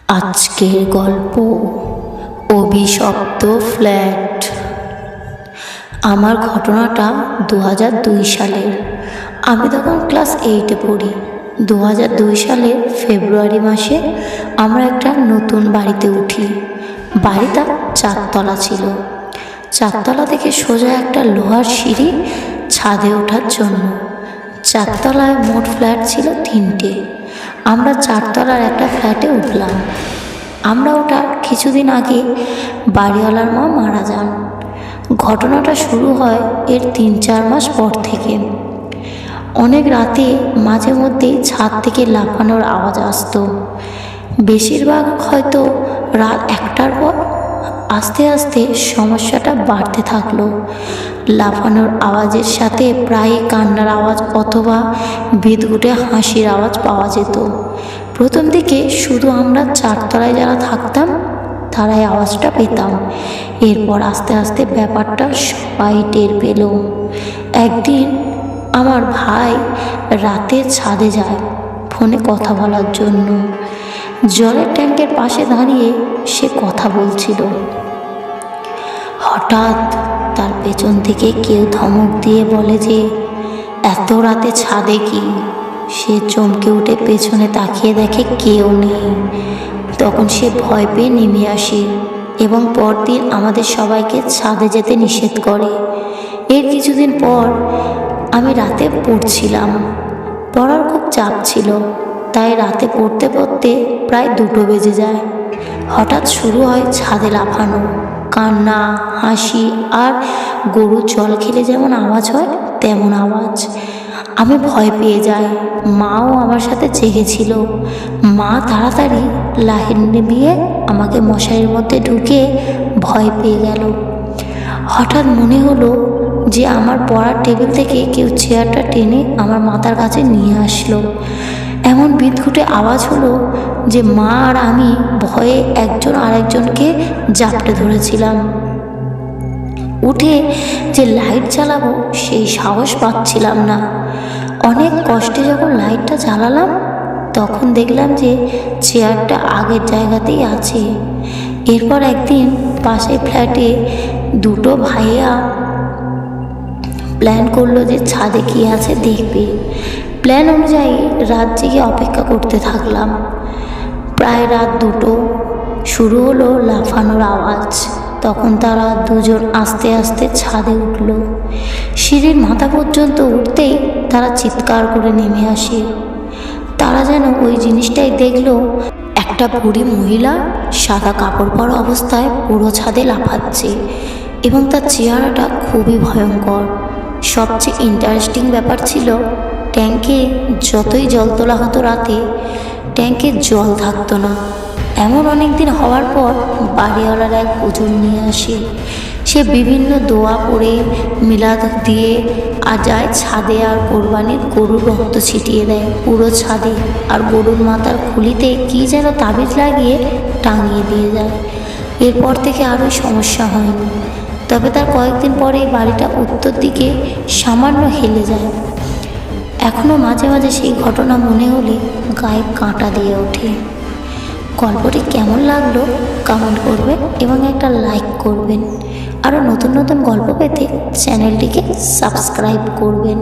আজকের গল্প অভিশপ্ত ফ্ল্যাট। আমার ঘটনাটা 2002 সালের। আমি তখন ক্লাস 8-এ পড়ি। 2002 সালের ফেব্রুয়ারি মাসে আমরা একটা নতুন বাড়িতে উঠি। বাড়িটা 4 তলা ছিল। 4 তলা থেকে সোজা একটা লোহার সিঁড়ি ছাদে ওঠার জন্য। 4 তলায় মোট ফ্ল্যাট ছিল 3টে। আমরা 4 তলার একটা ফ্ল্যাটে উঠলাম। আমরা ওঠার কিছুদিন আগে বাড়িওয়ালার মা মারা যান। ঘটনাটা শুরু হয় এর 3-4 মাস পর থেকে। অনেক রাতে মাঝে মধ্যেই ছাদ থেকে লাফানোর আওয়াজ আসতো। বেশিরভাগ হয়তো রাত 1টার পর। আস্তে আস্তে সমস্যাটা বাড়তে থাকলো। লাফানোর আওয়াজের সাথে প্রায় কান্নার আওয়াজ অথবা বিদঘুটে হাসির আওয়াজ পাওয়া যেত। প্রথম দিকে শুধু আমরা 4 তলায় যারা থাকতাম তারাই আওয়াজটা পেতাম। এরপর আস্তে আস্তে ব্যাপারটা সবাই টের পেল। একদিন আমার ভাই রাতে ছাদে যায় ফোনে কথা বলার জন্য। জলের ট্যাঙ্কের পাশে দাঁড়িয়ে সে কথা বলছিল। হঠাৎ তার পেছন থেকে কেউ ধমক দিয়ে বলে যে এত রাতে ছাদে কি? সে চমকে উঠে পেছনে তাকিয়ে দেখে কেউ নেই। তখন সে ভয় পেয়ে নেমে আসে এবং পরদিন আমাদের সবাইকে ছাদে যেতে নিষেধ করে। এর কিছুদিন পর আমি রাতে পড়ছিলাম। পড়ার খুব চাপ ছিল, তাই রাতে পড়তে পড়তে প্রায় 2টো বেজে যায়। হঠাৎ শুরু হয় ছাদে লাফানো, কান্না, হাসি আর গরু জল খেলে যেমন আওয়াজ হয় তেমন আওয়াজ। আমি ভয় পেয়ে যাই। মাও আমার সাথে জেগেছিল। মা তাড়াতাড়ি লাইট নিভিয়ে আমাকে মশারির মধ্যে ঢুকে ভয় পেয়ে গেল। হঠাৎ মনে হলো যে আমার পড়ার টেবিল থেকে কেউ চেয়ারটা টেনে আমার মাথার কাছে নিয়ে আসলো। এমন বিদঘুটে আওয়াজ হলো যে মা আর আমি ভয়ে একজন আরেকজনকে জাপটে ধরেছিলাম। উঠে যে লাইট জ্বালাবো সেই সাহস পাচ্ছিলাম না। অনেক কষ্টে যখন লাইটটা জ্বালালাম তখন দেখলাম যে চেয়ারটা আগের জায়গাতেই আছে। এরপর একদিন পাশের ফ্ল্যাটে 2টো ভাইয়া প্ল্যান করলো যে ছাদে কি আছে দেখবে। প্ল্যান অনুযায়ী রাত জেগে অপেক্ষা করতে থাকলাম। প্রায় রাত 2টো শুরু হলো লাফানোর আওয়াজ। তখন তারা দুজন আস্তে আস্তে ছাদে উঠল। সিঁড়ির মাথা পর্যন্ত উঠতেই তারা চিৎকার করে নেমে আসে। তারা যেন ওই জিনিসটাই দেখলো, একটা বুড়ি মহিলা সাদা কাপড় পরা অবস্থায় পুরো ছাদে লাফাচ্ছে এবং তার চেহারাটা খুবই ভয়ঙ্কর। সবচেয়ে ইন্টারেস্টিং ব্যাপার ছিল ট্যাঙ্কে যতই জল তোলা হতো রাতে ট্যাঙ্কে জল থাকতো না। এমন অনেক দিন হওয়ার পর বাড়িওয়ালার এক হুজুর নিয়ে আসে। সে বিভিন্ন দোয়া পড়ে মিলাদ দিয়ে আর যায় ছাদে আর কোরবানির গরুর রক্ত ছিটিয়ে দেয় পুরো ছাদে। আর গরুর মাথার খুলিতে কি যেন তাবিজ লাগিয়ে টাঙিয়ে দিয়ে যায়। এরপর থেকে আরও সমস্যা হয়নি। তবে তার কয়েকদিন পরে বাড়িটা উত্তর দিকে সামান্য হেলে যায়। এখনও মাঝে মাঝে সেই ঘটনা মনে হলে গায়ে কাঁটা দিয়ে ওঠে। গল্পটি কেমন লাগলো কমেন্ট করবেন এবং একটা লাইক করবেন। আরও নতুন নতুন গল্প পেতে চ্যানেলটিকে সাবস্ক্রাইব করবেন।